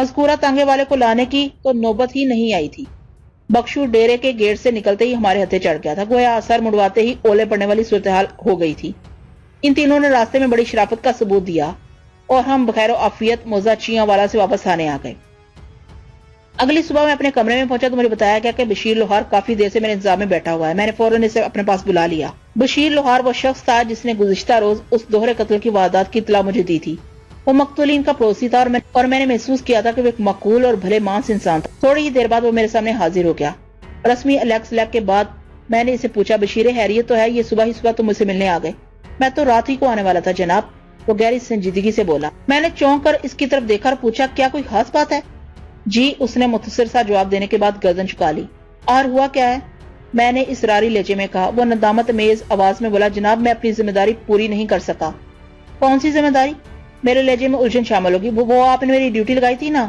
مذکورہ تانگے والے کو لانے کی تو نوبت ہی نہیں آئی تھی۔ بخشو ڈیرے کے گیٹ سے نکلتے ہی ہمارے ہتھے چڑھ گیا تھا، گویا سر مڑواتے ہی اولے پڑنے والی صورتحال ہو گئی تھی۔ ان تینوں نے راستے میں بڑی شرافت کا ثبوت دیا اور ہم بخیر و عافیت موزہ چیاں والا سے واپس آنے آ گئے۔ اگلی صبح میں اپنے کمرے میں پہنچا تو مجھے بتایا گیا کہ بشیر لوہار کافی دیر سے میرے انتظار میں بیٹھا ہوا ہے۔ میں نے فوراً اسے اپنے پاس بلا لیا۔ بشیر لوہار وہ شخص تھا جس نے گزشتہ روز اس دوہرے قتل کی واردات کی اطلاع مجھے دی تھی۔ وہ مقتولین کا پڑوسی تھا اور میں نے محسوس کیا تھا کہ وہ ایک معقول اور بھلے مانس انسان تھا۔ تھوڑی ہی دیر بعد وہ میرے سامنے حاضر ہو گیا۔ رسمی الیکس لیک کے بعد میں نے اسے پوچھا، بشیر خیریت تو ہے؟ یہ صبح ہی صبح تم مجھ سے ملنے آ گئے؟ میں تو رات ہی کو آنے والا تھا جناب، وہ گہری سنجیدگی سے بولا۔ میں نے چونک کر اس کی طرف دیکھا اور پوچھا، کیا کوئی خاص بات ہے؟ جی، اس نے مختصر سا جواب دینے کے بعد گردن جھکا لی۔ اور ہوا کیا ہے؟ میں نے اصراری لہجے میں کہا۔ وہ ندامت میز آواز میں بولا، جناب میں اپنی ذمہ داری پوری نہیں کر سکا۔ کون سی ذمہ داری؟ میرے لہجے میں الجھن شامل ہوگی۔ وہ آپ نے میری ڈیوٹی لگائی تھی نا،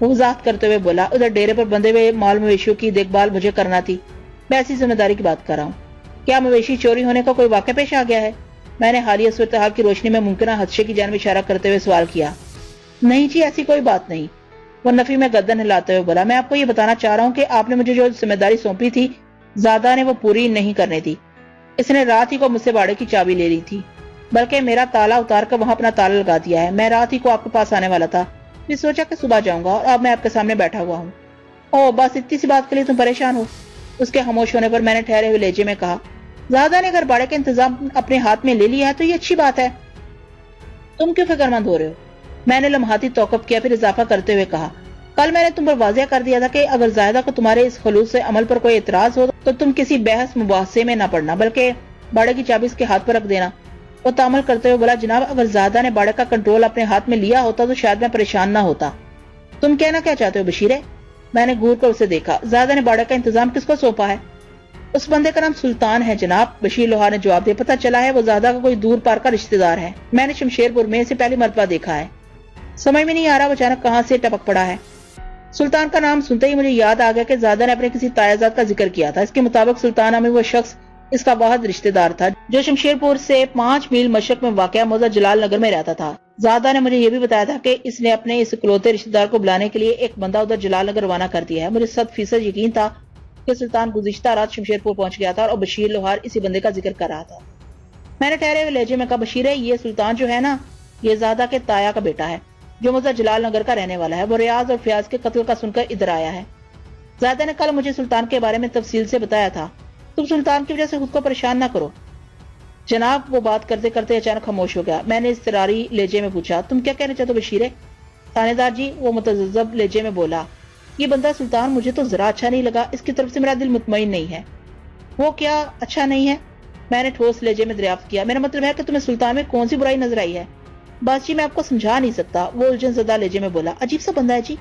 وہ وضاحت کرتے ہوئے بولا۔ ادھر ڈیرے پر بندھے ہوئے مال مویشیوں کی دیکھ بھال مجھے کرنا تھی، میں ایسی ذمہ داری کی بات کر رہا ہوں۔ کیا مویشی چوری ہونے کا کوئی واقعہ پیش آ گیا ہے؟ میں نے حالیہ صورتحال کی روشنی میں ممکنہ حادثے کی جانب اشارہ کرتے ہوئے سوال کیا۔ نہیں جی، ایسی کوئی بات نہیں، وہ نفی میں گردن ہلاتے ہوئے بولا۔ میں آپ کو یہ بتانا چاہ رہا ہوں کہ آپ نے مجھے جو ذمہ داری سونپی تھی زیادہ نے وہ پوری نہیں کرنے دی۔ اس نے رات ہی کو مجھ سے باڑے کی چابی لے لی تھی، بلکہ میرا تالا اتار کر وہاں اپنا تالا لگا دیا ہے۔ میں رات ہی کو آپ کے پاس آنے والا تھا، پھر سوچا کہ صبح جاؤں گا اور اب میں آپ کے سامنے بیٹھا ہوا ہوں۔ اوہ، بس اتنی سی بات کے لیے تم پریشان ہو؟ اس کے خاموش ہونے پر میں نے ٹھہرے ہوئے لہجے میں کہا، زیادہ نے اگر باڑے کا انتظام اپنے ہاتھ میں لے لیا ہے تو یہ اچھی بات ہے، تم کیوں فکر مند ہو رہے ہو؟ میں نے لمحاتی توقف کیا، پھر اضافہ کرتے ہوئے کہا، کل میں نے تم پر واضح کر دیا تھا کہ اگر زاہدہ کو تمہارے اس خلوص سے عمل پر کوئی اعتراض ہو تو تم کسی بحث مباحثے میں نہ پڑنا، بلکہ باڑے کی چابی اس کے ہاتھ پر رکھ دینا۔ وہ تعامل کرتے ہوئے بولا، جناب اگر زاہدہ نے باڑے کا کنٹرول اپنے ہاتھ میں لیا ہوتا تو شاید میں پریشان نہ ہوتا۔ تم کہنا کیا چاہتے ہو بشیر؟ میں نے گور کر اسے دیکھا۔ زاہدہ نے باڑے کا انتظام کس کو سونپا ہے؟ اس بندے کا نام سلطان ہے جناب، بشیر لوہار نے جواب دیا۔ پتہ چلا ہے وہ زاہدہ کا کوئی دور پار کا رشتہ دار ہے، میں نے شمشیر پور میں اسے پہلی مرتبہ دیکھا ہے۔ سمجھ میں نہیں آ رہا وہ اچانک کہاں سے ٹپک پڑا ہے۔ سلطان کا نام سنتے ہی مجھے یاد آ گیا کہ زاہدہ نے اپنے کسی تایازاد کا ذکر کیا تھا۔ اس کے مطابق سلطان ہمیں وہ شخص اس کا واحد رشتہ دار تھا جو شمشیر پور سے 5 میل مشرق میں واقع موضع جلال نگر میں رہتا تھا۔ زاہدہ نے مجھے یہ بھی بتایا تھا کہ اس نے اپنے اس اکلوتے رشتہ دار کو بلانے کے لیے ایک بندہ ادھر جلال نگر روانہ کر دیا ہے۔ مجھے 100% یقین تھا کہ سلطان گزشتہ رات شمشیر پور پہنچ گیا تھا اور بشیر لوہار اسی بندے کا ذکر کر رہا تھا۔ میں نے ٹھہرے ہوئے لہجے میں کہا، بشیر یہ سلطان جو ہے نا، یہ زاہدہ کے تایا کا بیٹا ہے جو موضع جلال نگر کا رہنے والا ہے۔ وہ ریاض اور فیاض کے قتل کا سن کر ادھر آیا ہے۔ زاہدہ نے کل مجھے سلطان کے بارے میں تفصیل سے بتایا تھا۔ تم سلطان کی وجہ سے خود کو پریشان نہ کرو جناب۔ وہ بات کرتے کرتے اچانک خاموش ہو گیا۔ میں نے اضطراری لہجے میں پوچھا، تم کیا کہنا چاہتے ہو بشیر؟ تھانے دار جی، وہ متذبذب لہجے میں بولا، یہ بندہ سلطان مجھے تو ذرا اچھا نہیں لگا، اس کی طرف سے میرا دل مطمئن نہیں ہے۔ وہ کیا اچھا نہیں ہے؟ میں نے ٹھوس لہجے میں دریافت کیا۔ میرا مطلب ہے کہ تمہیں سلطان میں کون سی برائی نظر آئی ہے؟ بس جی میں آپ کو سمجھا نہیں سکتا، وہ الجھن زدہ لہجے میں بولا۔ عجیب سا بندہ ہے جی،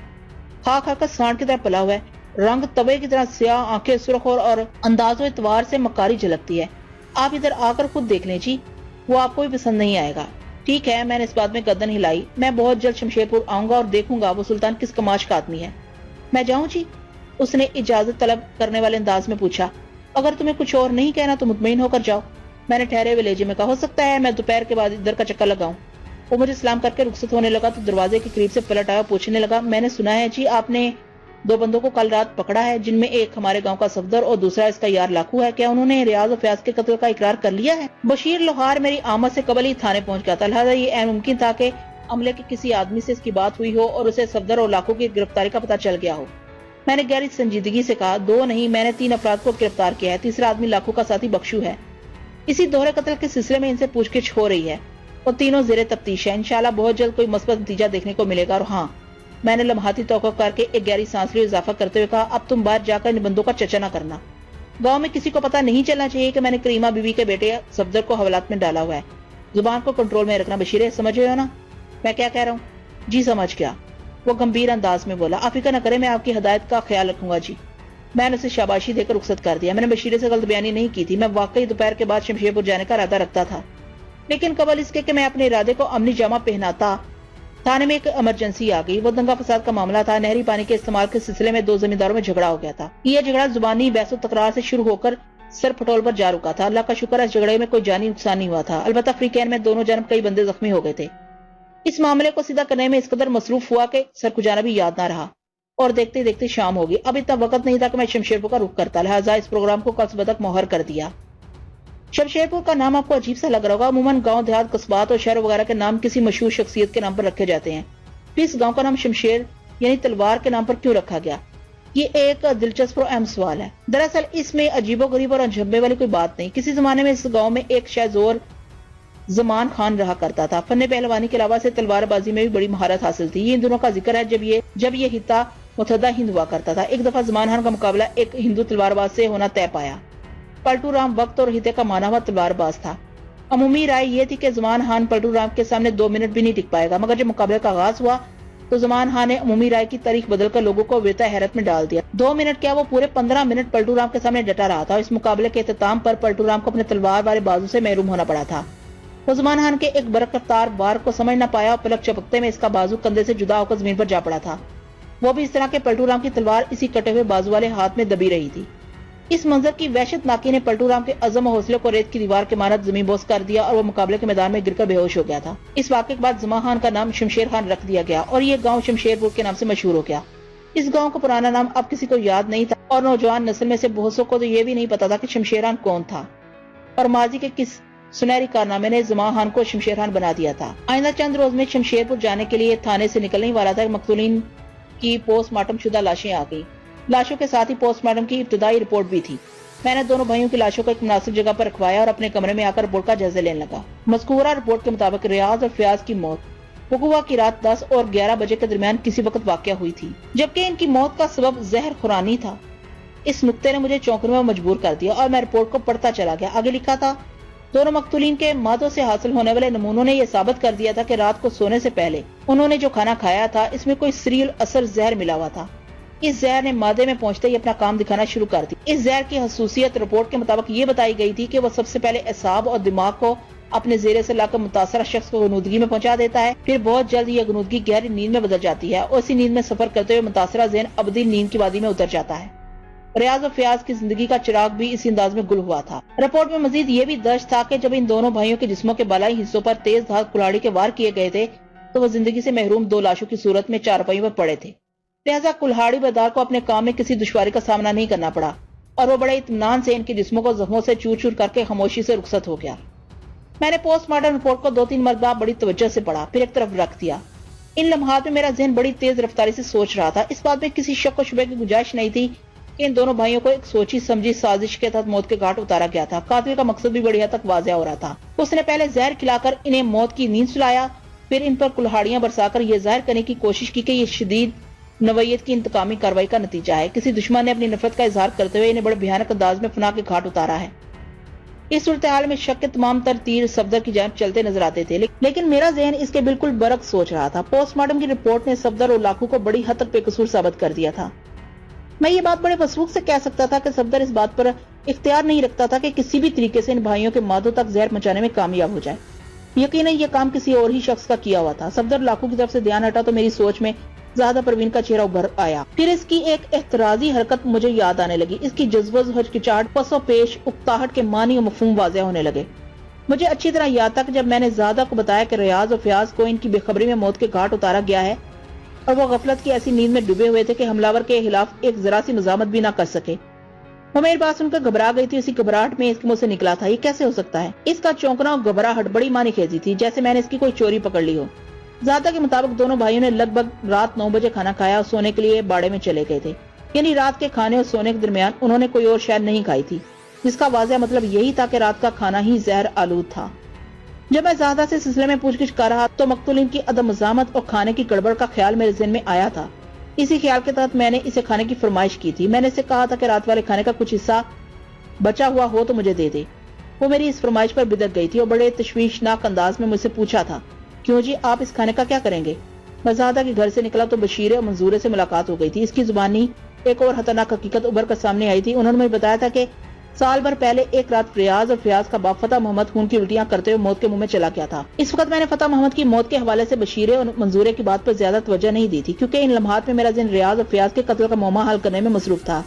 کھا کھا کر سانڈ کی طرح پلا ہوا ہے، رنگ توے کی طرح سیاہ، آنکھیں سرخ اور انداز و اعتبار سے مکاری جھلکتی ہے۔ آپ ادھر آ کر خود دیکھ لیں جی، وہ آپ کو بھی پسند نہیں آئے گا۔ ٹھیک ہے، میں نے اس بات میں گردن ہلائی، میں بہت جلد شمشیر پور آؤں گا اور دیکھوں گا وہ سلطان کس کماش کا آدمی ہے۔ میں جاؤں جی؟ اس نے اجازت طلب کرنے والے انداز میں پوچھا۔ اگر تمہیں کچھ اور نہیں کہنا تو مطمئن ہو کر جاؤ، میں نے ٹھہرے ہوئے لہجے میں کہا۔ ہو سکتا ہے میں دوپہر کے بعد ادھر کا چکر لگاؤں۔ وہ مجھے سلام کر کے رخصت ہونے لگا تو دروازے کے قریب سے پلٹ آیا، پوچھنے لگا، میں نے سنا ہے جی آپ نے 2 بندوں کو کل رات پکڑا ہے، جن میں ایک ہمارے گاؤں کا صفدر اور دوسرا اس کا یار لاکھو ہے، کیا انہوں نے ریاض و فیاض کے قتل کا اقرار کر لیا ہے؟ بشیر لوہار میری آمد سے قبل ہی تھانے پہنچ گیا تھا، لہذا یہ عین ممکن تھا کہ عملے کے کسی آدمی سے اس کی بات ہوئی ہو اور اسے صفدر اور لاکھو کی گرفتاری کا پتہ چل گیا ہو۔ میں نے گہری سنجیدگی سے کہا، 2 نہیں، میں نے 3 افراد کو گرفتار کیا ہے، تیسرا آدمی لاکھو کا ساتھی بخشو ہے۔ اسی دوہرے قتل کے سلسلے میں ان سے پوچھ گچھ ہو رہی ہے، اور تینوں زیر تفتیش ہے۔ انشاءاللہ بہت جلد کوئی مثبت نتیجہ دیکھنے کو ملے گا۔ اور ہاں، میں نے لمحاتی توقف کر کے ایک گہری سانس لی، اضافہ کرتے ہوئے کہا، اب تم باہر جا کر ان بندوں کا چرچا نہ کرنا، گاؤں میں کسی کو پتہ نہیں چلنا چاہیے کہ میں نے کریمہ بی بی کے بیٹے صفدر کو حوالات میں ڈالا ہوا ہے۔ زبان کو کنٹرول میں رکھنا بشیر، سمجھ رہے ہو نا میں کیا کہہ رہا ہوں؟ جی سمجھ گیا، وہ گمبھیر انداز میں بولا۔ آپ فکر نہ کریں، میں آپ کی ہدایت کا خیال رکھوں گا جی۔ میں نے اسے شاباشی دے کر رخصت کر دیا۔ میں نے بشیر سے غلط بیانی نہیں کی تھی، میں واقعی دوپہر کے بعد شمشیر پور جانے کا ارادہ رکھتا تھا، لیکن قبل اس کے کہ میں اپنے ارادے کو عملی جامہ پہناتا، تھانے میں ایک ایمرجنسی آ گئی۔ وہ دنگا فساد کا معاملہ تھا، نہری پانی کے استعمال کے سلسلے میں 2 زمینداروں میں جھگڑا ہو گیا تھا۔ یہ جھگڑا زبانی بحث و تکرار سے شروع ہو کر سر پھٹول پر جا رکا تھا۔ اللہ کا شکر ہے اس جھگڑے میں کوئی جانی نقصان نہیں ہوا تھا، البتہ فریقین میں دونوں جانب کئی بندے زخمی ہو گئے تھے۔ اس معاملے کو سیدھا کرنے میں اس قدر مصروف ہوا کہ سر کھجانا بھی یاد نہ رہا اور دیکھتے دیکھتے شام ہوگی۔ اب اتنا وقت نہیں تھا کہ میں شمشیرپور کا رخ کرتا، لہٰذا اس پروگرام کو کل صبح تک مہر کر دیا۔ شمشیرپور کا نام آپ کو عجیب سا لگ رہا ہوگا۔ عموماً گاؤں دیہات قصبات اور شہر وغیرہ کے نام کسی مشہور شخصیت کے نام پر رکھے جاتے ہیں، پھر اس گاؤں کا نام شمشیر یعنی تلوار کے نام پر کیوں رکھا گیا؟ یہ ایک دلچسپ اور اہم سوال ہے۔ دراصل اس میں عجیب و غریب اور انجھبے والی کوئی بات نہیں۔ کسی زمانے میں اس گاؤں میں ایک شاہ زور زمان خان رہا کرتا تھا۔ فن پہلوانی کے علاوہ سے تلوار بازی میں بھی بڑی مہارت حاصل تھی۔ یہ ان دنوں کا ذکر ہے جب یہ خطہ متحدہ ہند ہوا کرتا تھا۔ ایک دفعہ زمان خان کا مقابلہ ایک ہندو تلوار باز سے ہونا طے پایا۔ پلٹو رام وقت اور خطے کا مانا ہوا تلوار باز تھا۔ عمومی رائے یہ تھی کہ زمان خان پلٹو رام کے سامنے 2 منٹ بھی نہیں ٹک پائے گا، مگر جب مقابلے کا آغاز ہوا تو زمان خان نے عمومی رائے کی تاریخ بدل کر لوگوں کو ویتا حیرت میں ڈال دیا۔ 2 منٹ کیا، وہ پورے 15 منٹ پلٹو رام کے سامنے ڈٹا رہا تھا۔ اس مقابلے کے اختتام پر پلٹو رام کو اپنے تلوار والے بازو سے محروم ہونا پڑا تھا۔ وہ زمان خان کے ایک برق رفتار وار کو سمجھ نہ پایا اور پلک چپکتے میں اس کا بازو کندھے سے جدا ہو کر زمین پر جا پڑا تھا۔ وہ بھی اس طرح کہ پلٹو رام کی تلوار اسی کٹے ہوئے بازو والے ہاتھ میں دبی رہی تھی۔ اس منظر کی وحشت ناکی نے پلٹو رام کے عزم و حوصلے کو ریت کی دیوار کے مانند زمین بوس کر دیا اور وہ مقابلے کے میدان میں گر کر بے ہوش ہو گیا تھا۔ اس واقعے کے بعد زمان خان کا نام شمشیر خان رکھ دیا گیا اور یہ گاؤں شمشیرپور کے نام سے مشہور ہو گیا۔ اس گاؤں کا پرانا نام اب کسی کو یاد نہیں تھا اور نوجوان نسل میں سے بہت سو کو تو یہ بھی نہیں پتا تھا کہ شمشیر خان کون تھا اور ماضی کے کس سنہری کارنامے نے زمان خان کو شمشیر خان بنا دیا تھا۔ آئندہ چند روز میں شمشیرپور جانے کے لیے تھانے سے نکلنے ہی والا تھا کہ مقتولین کی پوسٹ مارٹم شدہ لاشیں آ گئی۔ لاشوں کے ساتھ ہی پوسٹ مارٹم کی ابتدائی رپورٹ بھی تھی۔ میں نے دونوں بھائیوں کی لاشوں کو ایک مناسب جگہ پر رکھوایا اور اپنے کمرے میں آ کر رپورٹ کا جائزہ لینے لگا۔ مذکورہ رپورٹ کے مطابق ریاض اور فیاض کی موت وقوع کی رات 10 اور 11 بجے کے درمیان کسی وقت واقع ہوئی تھی، جبکہ ان کی موت کا سبب زہر خورانی تھا۔ اس نقطے نے مجھے چونکنے میں مجبور کر دیا اور میں رپورٹ کو پڑھتا چلا گیا۔ آگے لکھا تھا، دونوں مقتولین کے مادوں سے حاصل ہونے والے نمونوں نے یہ ثابت کر دیا تھا کہ رات کو سونے سے پہلے انہوں نے جو کھانا کھایا تھا اس میں کوئی سریل اثر زہر ملا ہوا تھا۔ اس زہر نے مادے میں پہنچتے ہی اپنا کام دکھانا شروع کر دی۔ اس زہر کی خصوصیت رپورٹ کے مطابق یہ بتائی گئی تھی کہ وہ سب سے پہلے اعصاب اور دماغ کو اپنے زیرے سے لا کر متاثرہ شخص کو غنودگی میں پہنچا دیتا ہے، پھر بہت جلد یہ غنودگی گہری نیند میں بدل جاتی ہے اور اسی نیند میں سفر کرتے ہوئے متاثرہ ذہن ابدی نیند کی وادی میں اتر جاتا ہے۔ ریاض و فیاض کی زندگی کا چراغ بھی اسی انداز میں گل ہوا تھا۔ رپورٹ میں مزید یہ بھی درج تھا کہ جب ان دونوں بھائیوں کے جسموں کے بالائی حصوں پر تیز دھار کلاڑی کے وار کیے گئے تھے تو وہ زندگی سے محروم 2 لاشوں کی صورت میں چارپائیوں پر پڑے تھے، لہذا کلہاڑی بدار کو اپنے کام میں کسی دشواری کا سامنا نہیں کرنا پڑا اور وہ بڑے اطمینان سے ان کے جسموں کو زخموں سے چور چور کر کے خاموشی سے رخصت ہو گیا۔ میں نے پوسٹ مارٹم رپورٹ کو 2-3 مرتبہ بڑی توجہ سے پڑھا، پھر ایک طرف رکھ دیا۔ ان لمحات میں میرا ذہن بڑی تیز رفتاری سے سوچ رہا تھا۔ اس بات میں کسی شک و شبے کی گنجائش نہیں تھی کہ ان دونوں بھائیوں کو ایک سوچی سمجھی سازش کے تحت موت کے گھاٹ اتارا گیا تھا۔ قاتل کا مقصد بھی بڑی حد تک واضح ہو رہا تھا۔ اس نے پہلے زہر کھلا کر انہیں موت کی نیند سلایا، پھر ان پر کلہاڑیاں برسا کر یہ ظاہر کرنے کی کوشش کی کہ یہ شدید نوعیت کی انتقامی کارروائی کا نتیجہ ہے۔ کسی دشمن نے اپنی نفرت کا اظہار کرتے ہوئے انہیں بڑے بھیانک انداز میں فنا کے گھاٹ اتارا ہے۔ اس صورتحال میں شک کے تمام تر تیر صفدر کی جانب چلتے نظر آتے تھے، لیکن میرا ذہن اس کے بالکل برعکس سوچ رہا تھا۔ پوسٹ مارٹم کی رپورٹ نے صفدر اور لاکھو کو بڑی حد تک بے قصور ثابت کر دیا تھا۔ میں یہ بات بڑے وثوق سے کہہ سکتا تھا کہ صفدر اس بات پر اختیار نہیں رکھتا تھا کہ کسی بھی طریقے سے ان بھائیوں کے مادوں تک زہر مچانے میں کامیاب ہو جائے۔ یقیناً یہ کام کسی اور ہی شخص کا کیا ہوا تھا۔ صفدر لاکھو کی طرف سے دھیان ہٹا تو میری سوچ میں زیادہ پروین کا چہرہ ابھر آیا۔ پھر اس کی ایک احترازی حرکت مجھے یاد آنے لگی۔ اس کی جذبہ ہچکچاہٹ، پس و پیش، اکتاہٹ کے معنی و مفہوم واضح ہونے لگے۔ مجھے اچھی طرح یاد تھا کہ جب میں نے زیادہ کو بتایا کہ ریاض و فیاض کو ان کی بے خبری میں موت کے گھاٹ اتارا گیا ہے اور وہ غفلت کی ایسی نیند میں ڈوبے ہوئے تھے کہ حملہ کے خلاف ایک ذرا سی مزاحمت بھی نہ کر سکے، وہ میری بات سن کر گھبرا گئی تھی۔ اسی گھبراہٹ میں اس کے منہ سے نکلا تھا، یہ کیسے ہو سکتا ہے؟ اس کا چونکنا اور گھبراہٹ بڑی معنی خیزی تھی، جیسے میں نے اس کی کوئی چوری پکڑ لی ہو۔ ذاتہ کے مطابق دونوں بھائیوں نے لگ بھگ رات 9 بجے کھانا کھایا اور سونے کے لیے باڑے میں چلے گئے تھے، یعنی رات کے کھانے اور سونے کے درمیان انہوں نے کوئی اور شے نہیں کھائی تھی، جس کا واضح مطلب یہی تھا کہ رات کا کھانا ہی زہر آلود تھا۔ جب میں زیادہ سے سلسلے میں پوچھ گچھ کر رہا تو مقتولین کی عدم مزاحمت اور کھانے کی گڑبڑ کا خیال میرے ذہن میں آیا تھا۔ اسی خیال کے تحت میں نے اسے کھانے کی فرمائش کی تھی۔ میں نے اسے کہا تھا کہ رات والے کھانے کا کچھ حصہ بچا ہوا ہو تو مجھے دے دے۔ وہ میری اس فرمائش پر بدک گئی تھی اور بڑے تشویشناک انداز میں مجھ سے پوچھا تھا، کیوں جی آپ اس کھانے کا کیا کریں گے؟ میں زیادہ کہ گھر سے نکلا تو بشیرے اور منظورے سے ملاقات ہو گئی تھی۔ اس کی زبانی ایک اور خطرناک حقیقت ابھر کر سامنے آئی تھی۔ انہوں نے مجھے بتایا تھا کہ سال بھر پہلے ایک رات ریاض اور فیاض کا باپ فتح محمد خون کی الٹیاں کرتے ہوئے موت کے منہ میں چلا گیا تھا۔ اس وقت میں نے فتح محمد کی موت کے حوالے سے بشیرے اور منظورے کی بات پر زیادہ توجہ نہیں دی تھی، کیونکہ ان لمحات میں میرا ذہن ریاض اور فیاض کے قتل کا معمہ حل کرنے میں مصروف تھا۔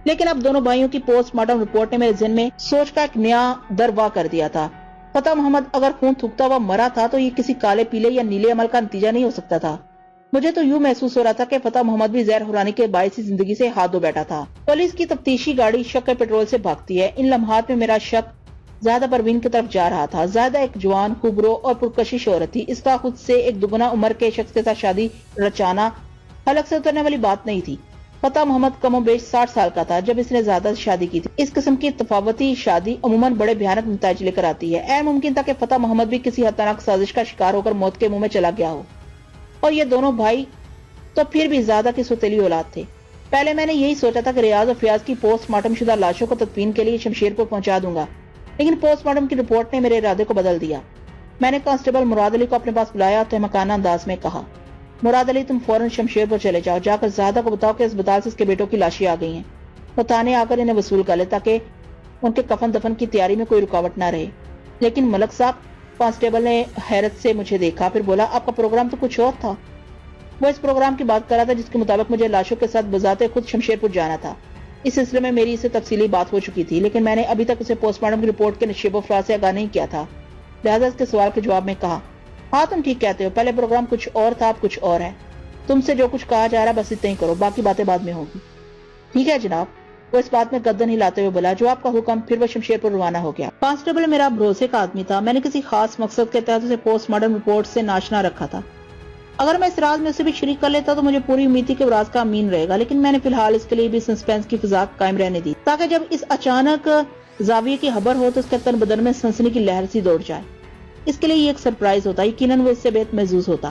لیکن اب دونوں بھائیوں کی پوسٹ مارٹم رپورٹ نے میرے ذہن میں سوچ کا ایک نیا در وا کر دیا تھا۔ فتح محمد اگر خون تھوکتا ہوا مرا تھا تو یہ کسی کالے پیلے یا نیلے عمل کا نتیجہ نہیں ہو سکتا تھا۔ مجھے تو یوں محسوس ہو رہا تھا کہ فتح محمد بھی زہر خورانی کے باعث زندگی سے ہاتھ دھو بیٹھا تھا۔ پولیس کی تفتیشی گاڑی شک کے پیٹرول سے بھاگتی ہے۔ ان لمحات میں میرا شک زیادہ پروین کی طرف جا رہا تھا۔ زیادہ ایک جوان، خوبرو اور پرکشش عورت تھی۔ اس کا خود سے ایک دگنا عمر کے شخص کے ساتھ شادی رچانا حلق سے اترنے والی بات نہیں تھی۔ فتح محمد کم و بیش 60 سال کا تھا جب اس نے زیادہ شادی کی تھی۔ اس قسم کی تفاوتی شادی عموماً بڑے بھیانک نتائج لے کر آتی ہے۔ اے ممکن تھا کہ فتح محمد بھی کسی خطرناک سازش کا شکار ہو کر موت کے منہ میں چلا گیا ہو، اور یہ دونوں بھائی تو پھر بھی زیادہ کی سوتیلی اولاد تھے۔ پہلے میں نے یہی سوچا تھا کہ ریاض اور فیاض کی پوسٹ مارٹم شدہ لاشوں کو تدفین کے لیے شمشیر پور پہنچا دوں گا، لیکن پوسٹ مارٹم کی رپورٹ نے میرے ارادے کو بدل دیا۔ میں نے کانسٹیبل مراد علی کو اپنے پاس بلایا اور تہمکانہ انداز میں کہا، مراد علی تم فوراً شمشیر پور چلے جاؤ، جا کر زاہدہ کو بتاؤ کہ اسپتال سے اس کے بیٹوں کی لاشیں آ گئی ہیں۔ وہ تھانے آ کر انہیں وصول کر لے تاکہ ان کے کفن دفن کی تیاری میں کوئی رکاوٹ نہ رہے۔ لیکن ملک صاحب، کانسٹیبل نے حیرت سے مجھے دیکھا، پھر بولا، آپ کا پروگرام تو کچھ اور تھا۔ وہ اس پروگرام کی بات کر رہا تھا جس کے مطابق مجھے لاشوں کے ساتھ بذات خود شمشیر پور جانا تھا۔ اس سلسلے میں میری اسے تفصیلی بات ہو چکی تھی، لیکن میں نے ابھی تک اسے پوسٹ مارٹم کی رپورٹ کے نشیب و فراز سے آگاہ نہیں کیا تھا۔ لہٰذا اس کے سوال کے جواب میں کہا، ہاں تم ٹھیک کہتے ہو، پہلے پروگرام کچھ اور تھا، اب کچھ اور ہے۔ تم سے جو کچھ کہا جا رہا بس اتنا ہی کرو، باقی باتیں بعد میں ہوگی۔ ٹھیک ہے جناب، وہ اس بات میں گردن ہلاتے ہوئے بولا، جو آپ کا حکم۔ پھر وہ شمشیر پور روانہ ہو گیا۔ کانسٹیبل میرا بھروسے کا آدمی تھا۔ میں نے کسی خاص مقصد کے تحت اسے پوسٹ مارٹم رپورٹ سے ناشنا رکھا تھا۔ اگر میں اس راز میں اسے بھی شریک کر لیتا تو مجھے پوری امید تھی کہ وہ راز کا امین رہے گا، لیکن میں نے فی الحال اس کے لیے بھی سسپینس کی فضا قائم رہنے دی تاکہ جب اس اچانک زاویے کی خبر ہو تو اس کے تن بدن میں سنسنی کی لہر سی دوڑ جائے۔ اس کے لیے یہ ایک سرپرائز ہوتا، یقیناً وہ اس سے بہت محظوظ ہوتا۔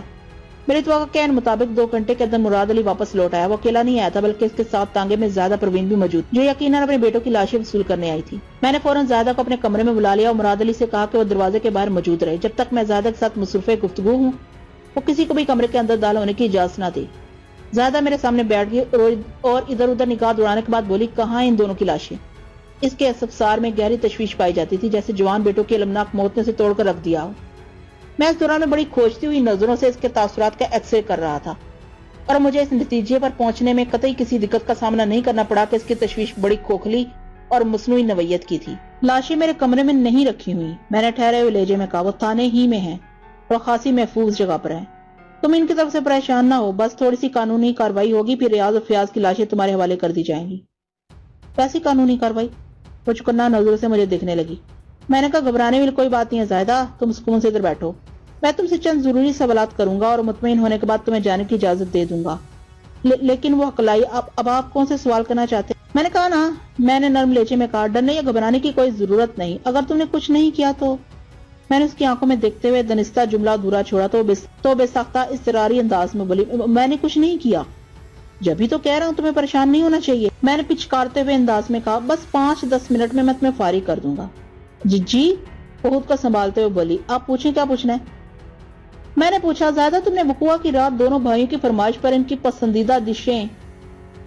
میری توقع کے مطابق 2 گھنٹے کے اندر مراد علی واپس لوٹ آیا۔ وہ اکیلا نہیں آیا تھا بلکہ اس کے ساتھ تانگے میں زیادہ پروین بھی موجود، جو یقیناً اپنے بیٹوں کی لاشیں وصول کرنے آئی تھی۔ میں نے فوراً زیادہ کو اپنے کمرے میں بلا لیا اور مراد علی سے کہا کہ وہ دروازے کے باہر موجود رہے جب تک میں زیادہ کے ساتھ مصروف گفتگو ہوں۔ وہ کسی کو بھی کمرے کے اندر داخل ہونے کی اجازت نہ دی۔ زیادہ میرے سامنے بیٹھ گئی اور ادھر ادھر نگاہ دوڑانے کے بعد بولی، کہاں ان دونوں کی لاشیں؟ اس کے استفسار میں گہری تشویش پائی جاتی تھی، جیسے جوان بیٹوں کی المناک موت نے اسے توڑ کر رکھ دیا ہو۔ میں اس دوران میں بڑی کھوجتی ہوئی نظروں سے اس کے تاثرات کا ایکس رے کر رہا تھا، اور مجھے اس نتیجے پر پہنچنے میں قطعی کسی دقت کا سامنا نہیں کرنا پڑا کہ اس کی تشویش بڑی کھوکھلی اور مصنوعی نوعیت کی تھی۔ لاشیں میرے کمرے میں نہیں رکھی ہوئی، میں نے ٹھہرے ہوئے لہجے میں کہا، وہ تھانے ہی میں ہیں اور خاصی محفوظ جگہ پر ہیں۔ تم ان کی طرف سے پریشان نہ ہو، بس تھوڑی سی قانونی کاروائی ہوگی، پھر ریاض اور فیاض کی لاشیں تمہارے حوالے کر دی جائیں گی۔ ویسی قانونی کاروائی؟ وہ چکنا نظروں سے مجھے دیکھنے لگی۔ میں نے کہا، گھبرانے والی کوئی بات نہیں ہے زاہدہ، تم سکون سے ادھر بیٹھو، میں تم سے چند ضروری سوالات کروں گا اور مطمئن ہونے کے بعد تمہیں جانے کی اجازت دے دوں گا۔ لیکن وہ ہکلائی، اب آپ کون سے سوال کرنا چاہتے ہیں؟ میں نے کہا نا، میں نے نرم لہجے میں کہا، ڈرنے یا گھبرانے کی کوئی ضرورت نہیں، اگر تم نے کچھ نہیں کیا تو۔ میں نے اس کی آنکھوں میں دیکھتے ہوئے دنستہ جملہ ادھورا چھوڑا تو بے ساختہ اضطراری انداز میں بولی، میں نے کچھ نہیں کیا، جبھی تو کہہ رہا ہوں تمہیں پریشان نہیں ہونا چاہیے۔ میں نے پچکارتے ہوئے انداز میں کہا، بس 5-10 منٹ میں تمہیں فارغ کر دوں گا۔ جی، وہ خود کو سنبھالتے ہوئے بولی، آپ پوچھیں، کیا پوچھنا ہے؟ میں نے پوچھا، زیادہ تم نے وقوع کی رات دونوں بھائیوں کی فرمائش پر ان کی پسندیدہ ڈشیں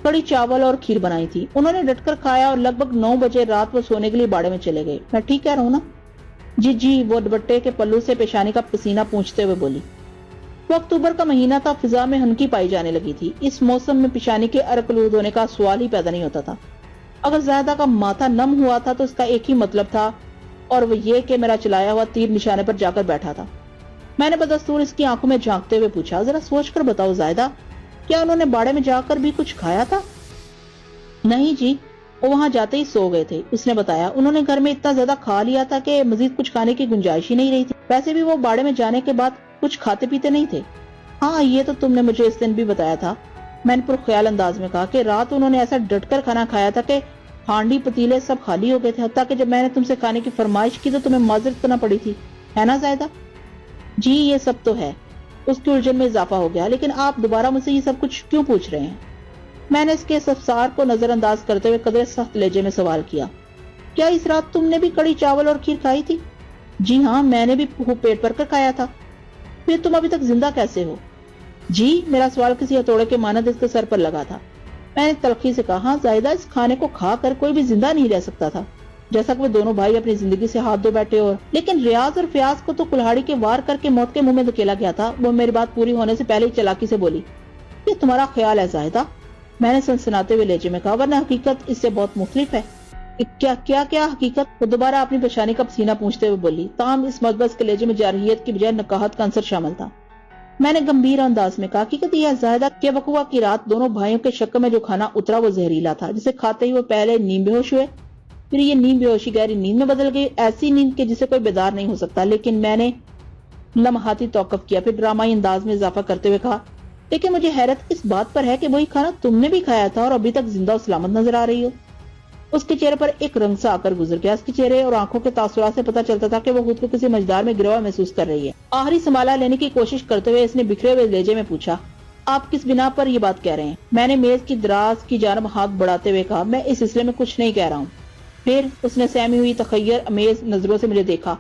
کڑی چاول اور کھیر بنائی تھی، انہوں نے ڈٹ کر کھایا اور لگ بھگ 9 بجے رات وہ سونے کے لیے باڑے میں چلے گئے۔ میں ٹھیک کہہ رہا ہوں نا؟ جی، وہ دوپٹے کے پلو سے پیشانی کا پسینہ پونچھتے ہوئے بولی۔ وہ اکتوبر کا مہینہ تھا، فضا میں ہنکی پائی جانے لگی تھی۔ اس موسم میں پیشانی کے ارکلود ہونے کا سوال ہی پیدا نہیں ہوتا تھا۔ اگر زیادہ کا ماتھا نم ہوا تھا تو اس کا ایک ہی مطلب تھا، اور وہ یہ کہ میرا چلایا ہوا تیر نشانے پر جا کر بیٹھا تھا۔ میں نے بدستور اس کی آنکھوں میں جھانکتے ہوئے پوچھا، ذرا سوچ کر بتاؤ زائدہ، کیا انہوں نے باڑے میں جا کر بھی کچھ کھایا تھا؟ نہیں جی، وہ وہاں جاتے ہی سو گئے تھے، اس نے بتایا۔ انہوں نے گھر میں اتنا زیادہ کھا لیا تھا کہ مزید کچھ کھانے کی گنجائش ہی نہیں رہی تھی۔ ویسے بھی وہ باڑے میں جانے کے بعد کچھ کھاتے پیتے نہیں تھے۔ ہاں، یہ تو تم نے مجھے اس دن بھی بتایا تھا، میں نے پرخیال انداز میں کہا، کہ رات انہوں نے ایسا ڈٹ کر کھانا کھایا تھا کہ ہانڈی پتیلے سب خالی ہو گئے تھے، حتیٰ کہ جب میں نے تم سے کھانے کی فرمائش کی تو تمہیں معذرت کرنا پڑی تھی، ہے نا زائدہ؟ جی، یہ سب تو ہے۔ اس کی الجھن میں اضافہ ہو گیا، لیکن آپ دوبارہ مجھ سے یہ سب کچھ کیوں پوچھ رہے ہیں؟ میں نے اس کے استفسار کو نظر انداز کرتے ہوئے قدرے سخت لہجے میں سوال کیا، کیا اس رات تم نے بھی کڑی چاول اور کھیر کھائی تھی؟ جی ہاں، میں نے بھی پیٹ بھر کر کھایا تھا۔ پھر تم ابھی تک زندہ کیسے ہو؟ جی، میرا سوال کسی ہتھوڑے کے مانند اس کے سر پر لگا تھا۔ میں نے تلخی سے کہا، ہاں زائدہ، اس کھانے کو کھا کر کوئی بھی زندہ نہیں رہ سکتا تھا، جیسا کہ وہ دونوں بھائی اپنی زندگی سے ہاتھ دھو بیٹھے، اور لیکن ریاض اور فیاض کو تو کلہاڑی کے وار کر کے موت کے منہ میں دھکیلا گیا تھا۔ وہ میری بات پوری ہونے سے پہلے ہی چلاکی سے بولی، یہ تمہارا خیال ہے زائدہ؟ میں نے سنسناتے ہوئے لہجے میں کہا، ورنہ حقیقت اس سے بہت مختلف ہے۔ کیا کیا کیا حقیقت؟ وہ دوبارہ اپنی پیشانی کا پسینہ پوچھتے ہوئے بولی، تاہم اس مطبس کلیجے میں جارحیت کی بجائے نقاہت کا عنصر شامل تھا۔ میں نے گمبھیر انداز میں کہا، حقیقت یہ ہے زاہدہ کہ وقوع کی رات دونوں بھائیوں کے شکم میں جو کھانا اترا وہ زہریلا تھا، جسے کھاتے ہی وہ پہلے نیم بے ہوش ہوئے، پھر یہ نیم بے ہوشی گہری نیند میں بدل گئی، ایسی نیند کہ جسے کوئی بیدار نہیں ہو سکتا۔ لیکن میں نے لمحاتی توقف کیا، پھر ڈرامائی انداز میں اضافہ کرتے ہوئے کہا، لیکن مجھے حیرت اس بات پر ہے کہ وہی کھانا تم نے بھی کھایا تھا اور ابھی تک زندہ و سلامت نظر آ رہی ہو۔ اس کے چہرے پر ایک رنگ سا آ کر گزر گیا۔ اس کے چہرے اور آنکھوں کے تاثرات سے پتہ چلتا تھا کہ وہ خود کو کسی مجدار میں گروا محسوس کر رہی ہے۔ آخری سنبھالا لینے کی کوشش کرتے ہوئے اس نے بکھرے ہوئے لہجے میں پوچھا، آپ کس بنا پر یہ بات کہہ رہے ہیں؟ میں نے میز کی دراز کی جانب ہاتھ بڑھاتے ہوئے کہا، میں اس سلسلے میں کچھ نہیں کہہ رہا ہوں۔ پھر اس نے سہمی ہوئی تخیر امیز نظروں سے مجھے دیکھا۔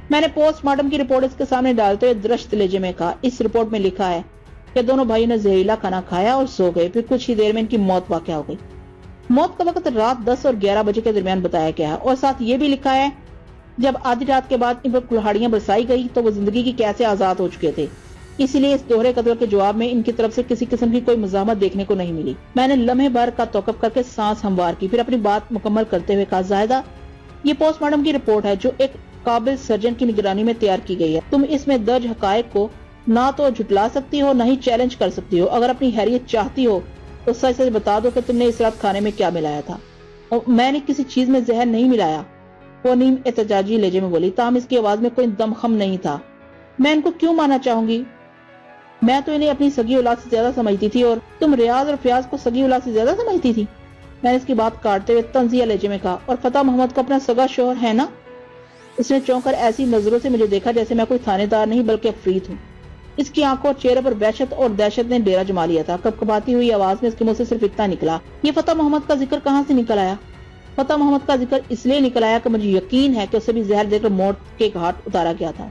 میں نے پوسٹ مارٹم کی رپورٹ اس کے سامنے ڈالتے ہوئے درشت لہجے میں کہا، اس رپورٹ میں لکھا ہے کہ دونوں بھائیوں نے زہریلا کھانا کھایا اور سو گئے، پھر کچھ ہی دیر میں ان کی موت واقع ہو گئی۔ موت کا وقت رات 10 اور 11 بجے کے درمیان بتایا گیا ہے، اور ساتھ یہ بھی لکھا ہے جب آدھی رات کے بعد ان پر کلہاڑیاں برسائی گئی تو وہ زندگی کی قید سے آزاد ہو چکے تھے، اسی لیے اس دوہرے قتل کے جواب میں ان کی طرف سے کسی قسم کی کوئی مزاحمت دیکھنے کو نہیں ملی۔ میں نے لمحے بھر کا توقف کر کے سانس ہموار کی، پھر اپنی بات مکمل کرتے ہوئے کہا، زاہدہ یہ پوسٹ مارٹم کی رپورٹ ہے جو ایک قابل سرجن کی نگرانی میں تیار کی گئی ہے۔ تم اس میں درج حقائق کو نہ تو جھٹلا سکتی ہو نہ ہی چیلنج کر سکتی ہو۔ اگر اپنی حیثیت چاہتی ہو تو سچ سچ بتا دو کہ تم نے اس رات کھانے میں کیا ملایا تھا۔ اور میں نے کسی چیز میں زہر نہیں ملایا، وہ نیم احتجاجی لہجے میں بولی، تاہم اس کی آواز میں کوئی دمخم نہیں تھا۔ میں ان کو کیوں مانا چاہوں گی؟ میں تو انہیں اپنی سگی اولاد سے زیادہ سمجھتی تھی، اور تم ریاض اور فیاض کو سگی اولاد سے زیادہ سمجھتی تھی؟ میں نے اس کی بات کاٹتے ہوئے طنزیہ لہجے میں کہا، اور فتح محمد کا اپنا سگا شوہر ہے نا؟ اس نے چونک کر ایسی نظروں سے مجھے دیکھا جیسے میں کوئی تھانے دار نہیں بلکہ عفریت ہوں۔ اس کی آنکھوں اور چہرے پر وحشت اور دہشت نے ڈیرا جما لیا تھا۔ کپکپاتی ہوئی آواز میں اس کے منہ سے صرف اتنا نکلا، یہ فتح محمد کا ذکر کہاں سے نکل آیا؟ فتح محمد کا ذکر اس لیے نکل آیا کہ مجھے یقین ہے کہ اسے بھی زہر دے کر موت کے گھاٹ اتارا گیا تھا۔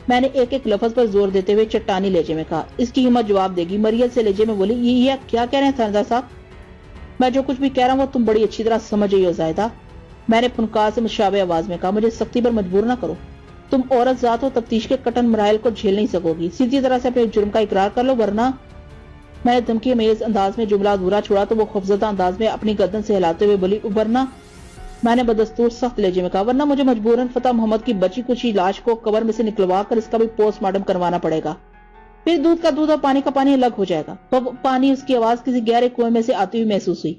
میں نے ایک ایک لفظ پر زور دیتے ہوئے چٹانی لہجے میں کہا، اس کی ہمت جواب دے گی؟ مریض سے لہجے میں بولی، یہ کیا کہہ رہے ہیں تھاندار صاحب؟ میں جو کچھ بھی کہہ رہا ہوں وہ تم بڑی اچھی طرح سمجھ رہی ہو زاہدہ، میں نے فنکار سے مشابہ آواز میں کہا، مجھے سختی پر مجبور نہ کرو، تم عورت ذات ہو، تفتیش کے کٹن مراحل کو جھیل نہیں سکو گی، سیدھی طرح سے اپنے جرم کا اقرار کر لو ورنہ۔ میں نے دھمکی امیز انداز میں جملہ ادھورا چھوڑا تو وہ خوفزدہ انداز میں اپنی گردن سے ہلاتے ہوئے بولی، ورنہ؟ میں نے بدستور سخت لہجے میں کہا، ورنہ مجھے مجبوراً فتح محمد کی بچی کچی لاش کو قبر میں سے نکلوا کر اس کا بھی پوسٹ مارٹم کروانا پڑے گا، پھر دودھ کا دودھ اور پانی کا پانی الگ ہو جائے گا۔ وہ پانی، اس کی آواز کسی گہرے کنویں میں سے آتی ہوئی محسوس ہوئی۔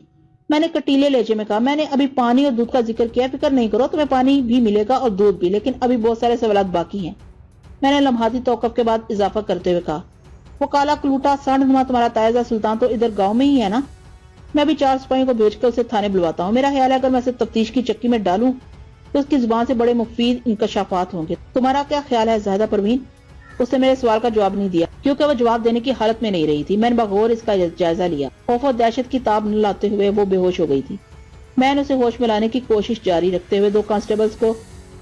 میں نے کٹیلے لہجے میں کہا، میں نے ابھی پانی اور دودھ کا ذکر کیا، فکر نہیں کرو، تمہیں پانی بھی ملے گا اور دودھ بھی، لیکن ابھی بہت سارے سوالات باقی ہیں۔ میں نے لمحاتی توقف کے بعد اضافہ کرتے ہوئے کہا، وہ کالا کلوٹا سانڈ تمہارا تائزہ سلطان تو ادھر گاؤں میں ہی ہے نا؟ میں ابھی 4 سپاہیوں کو بھیج کر اسے تھانے بلواتا ہوں۔ میرا خیال ہے اگر میں اسے تفتیش کی چکی میں ڈالوں تو اس کی زبان سے بڑے مفید انکشافات ہوں گے۔ تمہارا کیا خیال ہے زاہدہ پروین؟ اس نے میرے سوال کا جواب نہیں دیا کیونکہ وہ جواب دینے کی حالت میں نہیں رہی تھی۔ میں نے بغور اس کا جائزہ لیا۔ خوف و دہشت کی تاب نہ لاتے ہوئے وہ بے ہوش ہو گئی تھی۔ میں نے اسے ہوش میں لانے کی کوشش جاری رکھتے ہوئے 2 کانسٹیبلز کو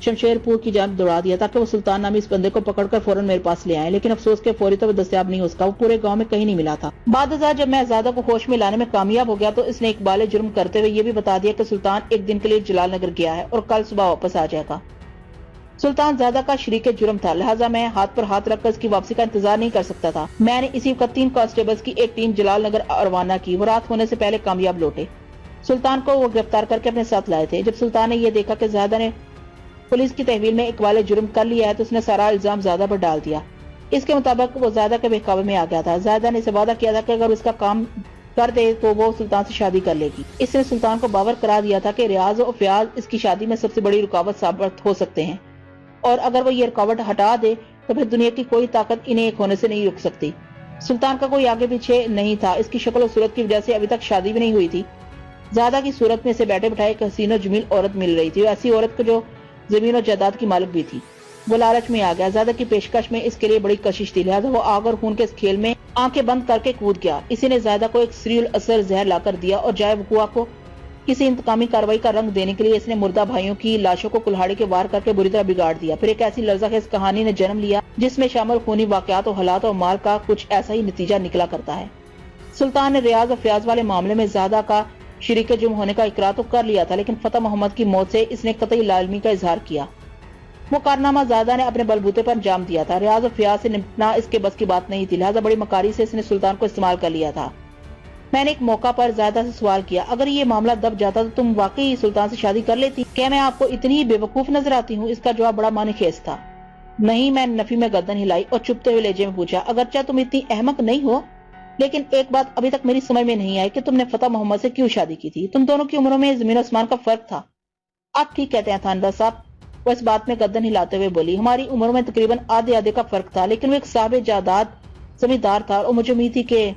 شمشیر پور کی جانب دوڑا دیا تاکہ وہ سلطان نامی اس بندے کو پکڑ کر فوراً میرے پاس لے آئے، لیکن افسوس کے فوری تو وہ دستیاب نہیں ہو سکا، وہ پورے گاؤں میں کہیں نہیں ملا تھا۔ بعد ازاں جب میں زیادہ کو ہوش میں لانے میں کامیاب ہو گیا تو اس نے اقبال جرم کرتے ہوئے یہ بھی بتا دیا کہ سلطان ایک دن کے لیے جلال نگر گیا ہے اور کل صبح واپس آ جائے گا۔ سلطان زیادہ کا شریک جرم تھا، لہٰذا میں ہاتھ پر ہاتھ رکھ کر اس کی واپسی کا انتظار نہیں کر سکتا تھا۔ میں نے اسی وقت 3 کانسٹیبلز کی ایک ٹیم جلال نگر روانہ کی۔ وہ رات ہونے سے پہلے کامیاب لوٹے۔ سلطان کو وہ گرفتار کر کے اپنے ساتھ لائے تھے۔ جب سلطان نے یہ دیکھا کہ زیادہ نے پولیس کی تحویل میں اقبال جرم کر لیا ہے تو اس نے سارا الزام زیادہ پر ڈال دیا۔ اس کے مطابق وہ زیادہ کے بہکاوے میں آ گیا تھا۔ زیادہ نے اسے وعدہ کیا تھا کہ اگر اس کا کام کر دے تو وہ سلطان سے شادی کر لے گی۔ اس نے سلطان کو باور کرا دیا تھا کہ ریاض اور فیاض اس کی شادی میں سب سے بڑی رکاوٹ ثابت ہو سکتے ہیں، اور اگر وہ یہ رکاوٹ ہٹا دے تو پھر دنیا کی کوئی طاقت انہیں ایک ہونے سے نہیں روک سکتی۔ سلطان کا کوئی آگے پیچھے نہیں تھا۔ اس کی شکل و صورت کی وجہ سے ابھی تک شادی بھی نہیں ہوئی تھی۔ زیادہ کی صورت میں اسے بیٹھے بٹھائے ایک حسین و جمیل عورت مل رہی تھی، ایسی عورت کو جو زمین و جائیداد کی مالک بھی تھی۔ وہ لالچ میں آ گیا۔ زیادہ کی پیشکش میں اس کے لیے بڑی کشش تھی، لہٰذا وہ آگ اور خون کے اس کھیل میں آنکھیں بند کر کے کود گیا۔ اسی نے زیادہ کو ایک سری الاثر زہر لا کر دیا اور جائے وقوع کو کسی انتقامی کارروائی کا رنگ دینے کے لیے اس نے مردہ بھائیوں کی لاشوں کو کلہاڑی کے وار کر کے بری طرح بگاڑ دیا۔ پھر ایک ایسی لرزہ خیز کہانی نے جنم لیا جس میں شامل خونی واقعات و حالات اور مال کا کچھ ایسا ہی نتیجہ نکلا کرتا ہے۔ سلطان نے ریاض اور فیاض والے معاملے میں زیادہ کا شریک جرم ہونے کا اقرار تو کر لیا تھا، لیکن فتح محمد کی موت سے اس نے قطعی لاعلمی کا اظہار کیا۔ وہ کارنامہ زیادہ نے اپنے بلبوتے پر انجام دیا تھا۔ ریاض اور فیاض سے نمٹنا اس کے بس کی بات نہیں تھی، لہٰذا بڑی مکاری سے اس نے سلطان کو استعمال کر لیا تھا۔ میں نے ایک موقع پر زیادہ سے سوال کیا، اگر یہ معاملہ دب جاتا تو تم واقعی سلطان سے شادی کر لیتی؟ کیا میں آپ کو اتنی ہی بے وقوف نظر آتی ہوں؟ اس کا جواب بڑا معنی خیز تھا۔ نہیں، میں نفی میں گردن ہلائی اور چپتے ہوئے لہجے میں پوچھا، اگرچہ تم اتنی احمق نہیں ہو، لیکن ایک بات ابھی تک میری سمجھ میں نہیں آئی کہ تم نے فتح محمد سے کیوں شادی کی تھی؟ تم دونوں کی عمروں میں زمین و آسمان کا فرق تھا۔ آپ ٹھیک کہتے ہیں تھانیدار صاحب، وہ اس بات میں گردن ہلاتے ہوئے بولی، ہماری عمروں میں تقریباً آدھے کا فرق تھا، لیکن وہ ایک صاحب جائیداد زمیندار تھا اور مجھے امید تھی کہ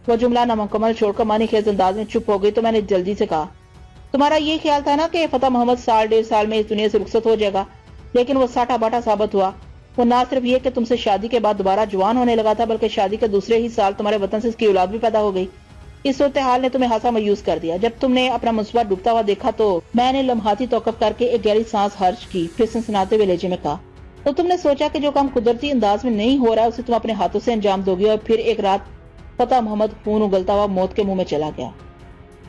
وہ جملہ نامکمل چھوڑ کر معنی خیز انداز میں چپ ہو گئی تو میں نے جلدی سے کہا، تمہارا یہ خیال تھا نا کہ فتح محمد سال 1.5 سال میں اس دنیا سے رخصت ہو جائے گا، لیکن وہ ساٹھا باٹا ثابت ہوا۔ وہ نہ صرف یہ کہ تم سے شادی کے بعد دوبارہ جوان ہونے لگا تھا، بلکہ شادی کے دوسرے ہی سال تمہارے وطن سے اس کی اولاد بھی پیدا ہو گئی۔ اس صورتحال نے تمہیں خاصا مایوس کر دیا۔ جب تم نے اپنا منصوبہ ڈوبتا ہوا دیکھا تو میں نے لمحاتی توقف کر کے ایک گہری سانس خارج کی، پھر سنسناتے ہوئے لہجے میں کہا، تو تم نے سوچا کہ جو کام قدرتی انداز میں نہیں ہو رہا اسے تم اپنے ہاتھوں سے انجام دو گی، اور پھر ایک رات فتح محمد خون اگلتا ہوا موت کے منہ میں چلا گیا۔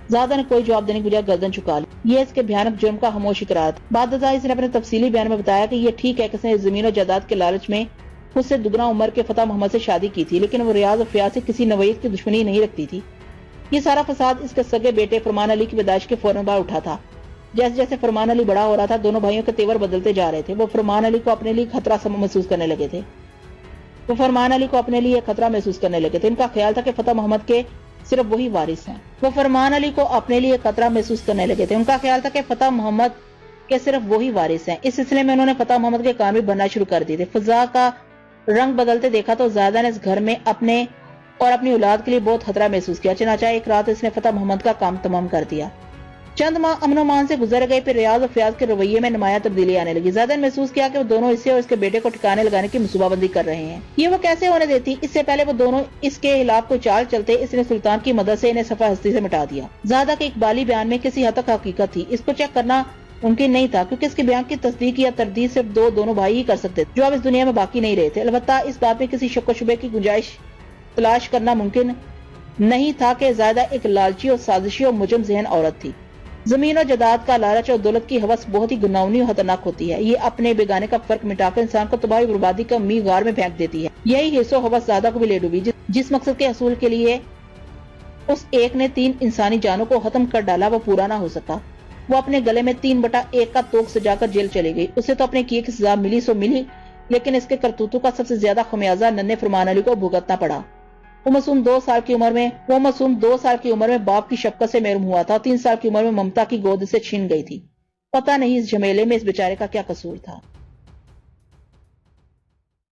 زیادہ نے کوئی جواب دینے کے بجائے گردن چکا لی۔ یہ اس کے بھیانک جرم کا خاموش اقرار تھا۔ بعد ازاں اس نے اپنے تفصیلی بیان میں بتایا کہ یہ ٹھیک ہے کہ اس نے زمین و جائیداد کے لالچ میں خود سے دگنا عمر کے فتح محمد سے شادی کی تھی، لیکن وہ ریاض اور فیاض سے کسی نوعیت کی دشمنی نہیں رکھتی تھی۔ یہ سارا فساد اس کے سگے بیٹے فرمان علی کی پیدائش کے فوراً بعد اٹھا تھا۔ جیسے جیسے فرمان علی بڑا ہو رہا تھا، دونوں بھائیوں کے تیور بدلتے جا رہے تھے۔ وہ فرمان علی کو اپنے لیے خطرہ محسوس کرنے لگے تھے۔ ان کا خیال تھا کہ فتح محمد کے صرف وہی وارث ہیں۔ وہ فرمان علی کو اپنے لیے خطرہ محسوس کرنے لگے تھے۔ ان کا خیال تھا کہ فتح محمد کے صرف وہی وارث ہیں۔ اس سلسلے میں انہوں نے فتح محمد کے کان بھی بھرنا شروع کر دی تھے۔ فضا کا رنگ بدلتے دیکھا تو زیادہ نے اس گھر میں اپنے اور اپنی اولاد کے لیے بہت خطرہ محسوس کیا۔ چنانچہ ایک رات اس نے فتح محمد کا کام تمام کر دیا۔ چند ماہ امن و امان سے گزر گئے، پھر ریاض اور فیاض کے رویے میں نمایاں تبدیلی آنے لگی۔ زیادہ نے محسوس کیا کہ وہ دونوں اسے اور اس کے بیٹے کو ٹھکانے لگانے کی منصوبہ بندی کر رہے ہیں۔ یہ وہ کیسے ہونے دیتی؟ اس سے پہلے وہ دونوں اس کے خلاف کوئی چال چلتے، اس نے سلطان کی مدد سے انہیں صفحہ ہستی سے مٹا دیا۔ زیادہ کے اقبالی بیان میں کسی حد تک حقیقت تھی۔ اس کو چیک کرنا ممکن نہیں تھا، کیونکہ اس کے بیان کی تصدیق یا تردید صرف دونوں بھائی ہی کر سکتے تھے، جو اب اس دنیا میں باقی نہیں رہے تھے۔ البتہ اس بات میں کسی شک و شبے کی گنجائش تلاش کرنا ممکن نہیں تھا کہ زائدہ ایک لالچی اور سازشی اور مجرم ذہن عورت تھی۔ زمین و جائیداد کا لالچ اور دولت کی ہوس بہت ہی گناؤنی اور خطرناک ہوتی ہے۔ یہ اپنے بیگانے کا فرق مٹا کر انسان کو تباہی بربادی کا میغ غار میں پھینک دیتی ہے۔ یہی حرص و ہوس زیادہ کو بھی لے ڈوبی، جس مقصد کے حصول کے لیے اس ایک نے 3 انسانی جانوں کو ختم کر ڈالا وہ پورا نہ ہو سکا۔ وہ اپنے گلے میں 3/1 کا توق سجا کر جیل چلی گئی۔ اسے تو اپنے کیے کی سزا ملی سو ملی، لیکن اس کے کرتوتوں کا سب سے زیادہ خمیازہ ننھے فرمان علی کو بھگتنا پڑا۔ وہ معصوم 2 سال کی عمر میں باپ کی شفقت سے محروم ہوا تھا، 3 سال کی عمر میں ممتا کی گود سے چھین گئی تھی۔ پتہ نہیں اس جھمیلے میں اس بیچارے کا کیا قصور تھا۔